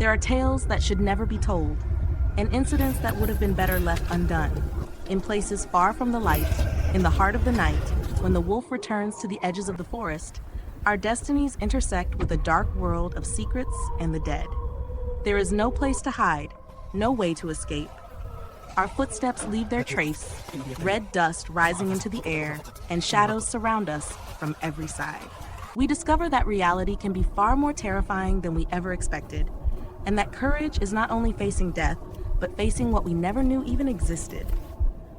There are tales that should never be told, and incidents that would have been better left undone. In places far from the light, in the heart of the night, when the wolf returns to the edges of the forest, our destinies intersect with a dark world of secrets and the dead. There is no place to hide, no way to escape. Our footsteps leave their trace, red dust rising into the air, and shadows surround us from every side. We discover that reality can be far more terrifying than we ever expected, and that courage is not only facing death, but facing what we never knew even existed.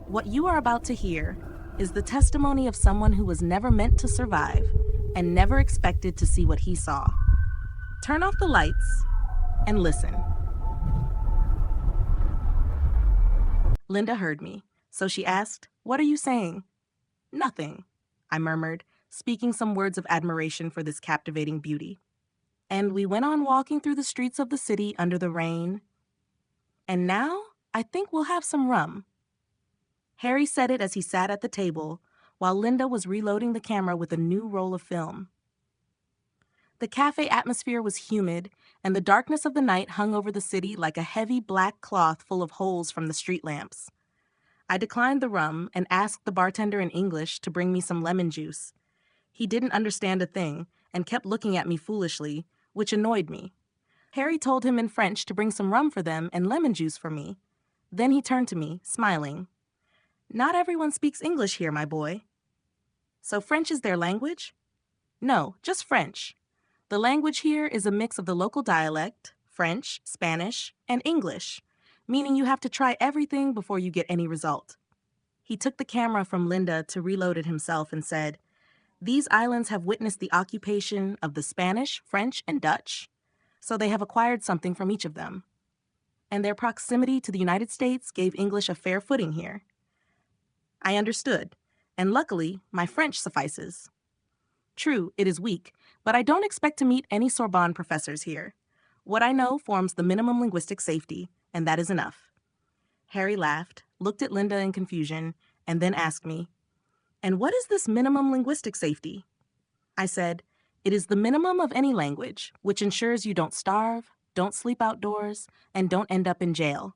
What you are about to hear is the testimony of someone who was never meant to survive and never expected to see what he saw. Turn off the lights and listen. Linda heard me, so she asked, "What are you saying?" "Nothing," I murmured, speaking some words of admiration for this captivating beauty. And we went on walking through the streets of the city under the rain. And now, I think we'll have some rum. Harry said it as he sat at the table, while Linda was reloading the camera with a new roll of film. The cafe atmosphere was humid, and the darkness of the night hung over the city like a heavy black cloth full of holes from the street lamps. I declined the rum and asked the bartender in English to bring me some lemon juice. He didn't understand a thing and kept looking at me foolishly, which annoyed me. Harry told him in French to bring some rum for them and lemon juice for me. Then he turned to me, smiling. "Not everyone speaks English here, my boy." "So French is their language?" "No, just French. The language here is a mix of the local dialect, French, Spanish, and English, meaning you have to try everything before you get any result." He took the camera from Linda to reload it himself and said, "These islands have witnessed the occupation of the Spanish, French, and Dutch, so they have acquired something from each of them. And their proximity to the United States gave English a fair footing here." I understood, and luckily, my French suffices. True, it is weak, but I don't expect to meet any Sorbonne professors here. What I know forms the minimum linguistic safety, and that is enough. Harry laughed, looked at Linda in confusion, and then asked me, "And what is this minimum linguistic safety?" I said, "It is the minimum of any language, which ensures you don't starve, don't sleep outdoors, and don't end up in jail.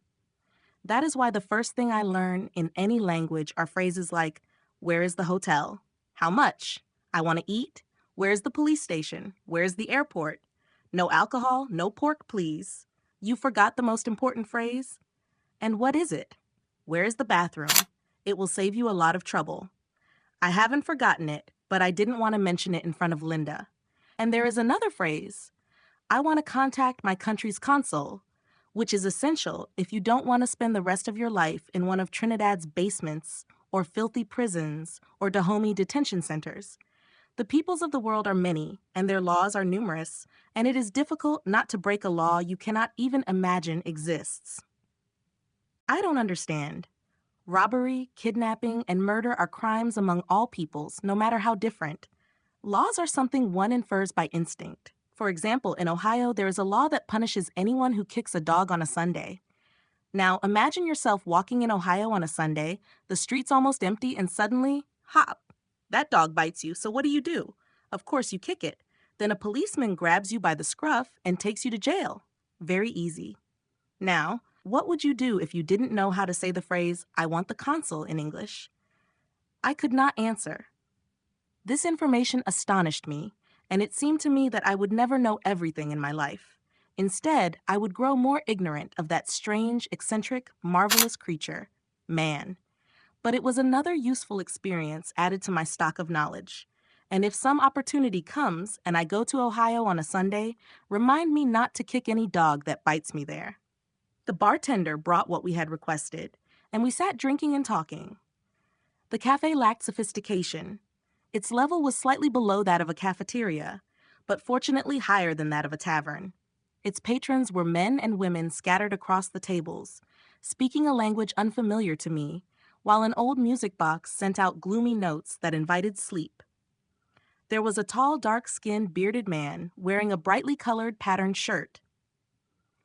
That is why the first thing I learn in any language are phrases like, 'Where is the hotel? How much? I want to eat. Where's the police station? Where's the airport? No alcohol, no pork, please. You forgot the most important phrase? And what is it? Where is the bathroom? It will save you a lot of trouble.' I haven't forgotten it, but I didn't want to mention it in front of Linda. And there is another phrase. I want to contact my country's consul, which is essential if you don't want to spend the rest of your life in one of Trinidad's basements or filthy prisons or Dahomey detention centers. The peoples of the world are many, and their laws are numerous, and it is difficult not to break a law you cannot even imagine exists." I don't understand. Robbery, kidnapping, and murder are crimes among all peoples, no matter how different. Laws are something one infers by instinct. For example, in Ohio, there is a law that punishes anyone who kicks a dog on a Sunday. Now, imagine yourself walking in Ohio on a Sunday, the street's almost empty, and suddenly, hop, that dog bites you, so what do? Of course, you kick it. Then a policeman grabs you by the scruff and takes you to jail. Very easy. Now, what would you do if you didn't know how to say the phrase, "I want the consul" in English? I could not answer. This information astonished me, and it seemed to me that I would never know everything in my life. Instead, I would grow more ignorant of that strange, eccentric, marvelous creature, man. But it was another useful experience added to my stock of knowledge. And if some opportunity comes and I go to Ohio on a Sunday, remind me not to kick any dog that bites me there. The bartender brought what we had requested, and we sat drinking and talking. The cafe lacked sophistication. Its level was slightly below that of a cafeteria, but fortunately higher than that of a tavern. Its patrons were men and women scattered across the tables, speaking a language unfamiliar to me, while an old music box sent out gloomy notes that invited sleep. There was a tall, dark-skinned, bearded man wearing a brightly colored patterned shirt.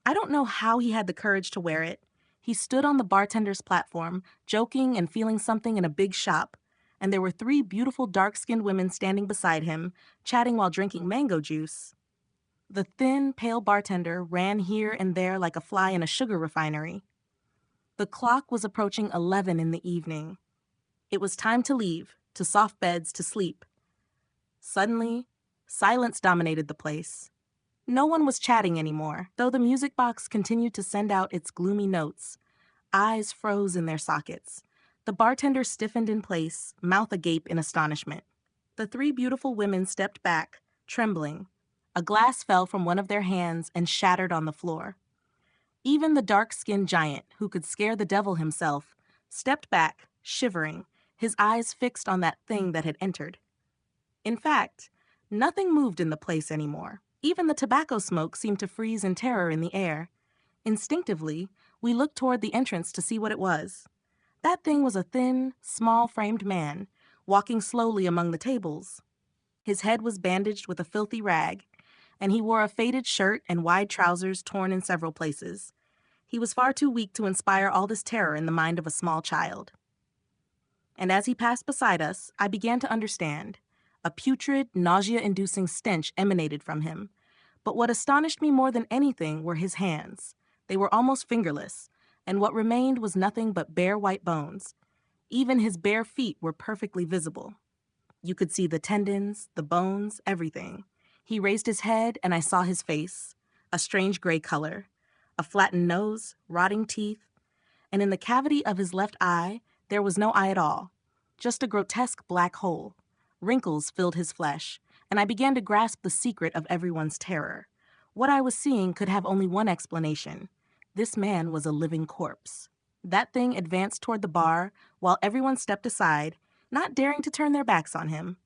I don't know how he had the courage to wear it. He stood on the bartender's platform, joking and feeling something in a big shop, and there were 3 beautiful dark-skinned women standing beside him, chatting while drinking mango juice. The thin, pale bartender ran here and there like a fly in a sugar refinery. The clock was approaching 11 in the evening. It was time to leave, to soft beds, to sleep. Suddenly, silence dominated the place. No one was chatting anymore, though the music box continued to send out its gloomy notes. Eyes froze in their sockets. The bartender stiffened in place, mouth agape in astonishment. The three beautiful women stepped back, trembling. A glass fell from one of their hands and shattered on the floor. Even the dark-skinned giant, who could scare the devil himself, stepped back, shivering, his eyes fixed on that thing that had entered. In fact, nothing moved in the place anymore. Even the tobacco smoke seemed to freeze in terror in the air. Instinctively, we looked toward the entrance to see what it was. That thing was a thin, small-framed man, walking slowly among the tables. His head was bandaged with a filthy rag, and he wore a faded shirt and wide trousers torn in several places. He was far too weak to inspire all this terror in the mind of a small child. And as he passed beside us, I began to understand. A putrid, nausea-inducing stench emanated from him. But what astonished me more than anything were his hands. They were almost fingerless, and what remained was nothing but bare white bones. Even his bare feet were perfectly visible. You could see the tendons, the bones, everything. He raised his head, and I saw his face, a strange gray color, a flattened nose, rotting teeth, and in the cavity of his left eye, there was no eye at all, just a grotesque black hole. Wrinkles filled his flesh, and I began to grasp the secret of everyone's terror. What I was seeing could have only one explanation. This man was a living corpse. That thing advanced toward the bar, while everyone stepped aside, not daring to turn their backs on him.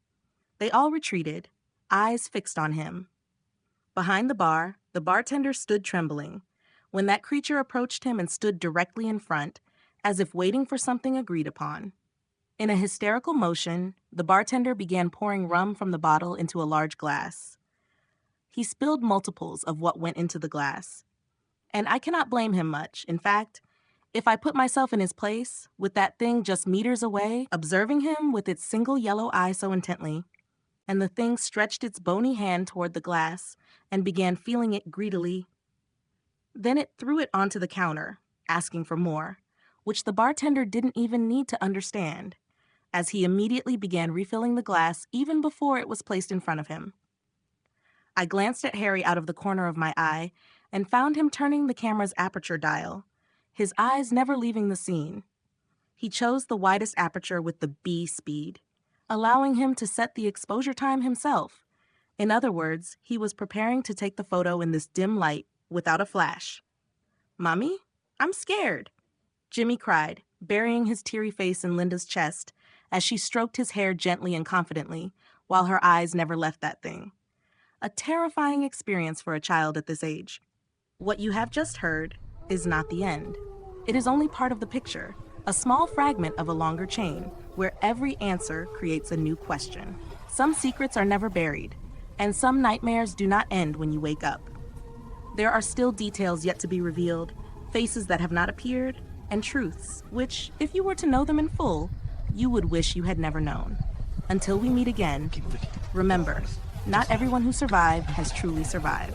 They all retreated, eyes fixed on him. Behind the bar, the bartender stood trembling. When that creature approached him and stood directly in front, as if waiting for something agreed upon. In a hysterical motion, the bartender began pouring rum from the bottle into a large glass. He spilled multiples of what went into the glass. And I cannot blame him much. In fact, if I put myself in his place, with that thing just meters away, observing him with its single yellow eye so intently, and the thing stretched its bony hand toward the glass and began feeling it greedily. Then it threw it onto the counter, asking for more, which the bartender didn't even need to understand, as he immediately began refilling the glass even before it was placed in front of him. I glanced at Harry out of the corner of my eye and found him turning the camera's aperture dial, his eyes never leaving the scene. He chose the widest aperture with the B speed, allowing him to set the exposure time himself. In other words, he was preparing to take the photo in this dim light without a flash. "Mommy, I'm scared," Jimmy cried, burying his teary face in Linda's chest as she stroked his hair gently and confidently, while her eyes never left that thing. A terrifying experience for a child at this age. What you have just heard is not the end. It is only part of the picture, a small fragment of a longer chain, where every answer creates a new question. Some secrets are never buried, and some nightmares do not end when you wake up. There are still details yet to be revealed, faces that have not appeared, and truths, which, if you were to know them in full, you would wish you had never known. Until we meet again, remember, not everyone who survived has truly survived.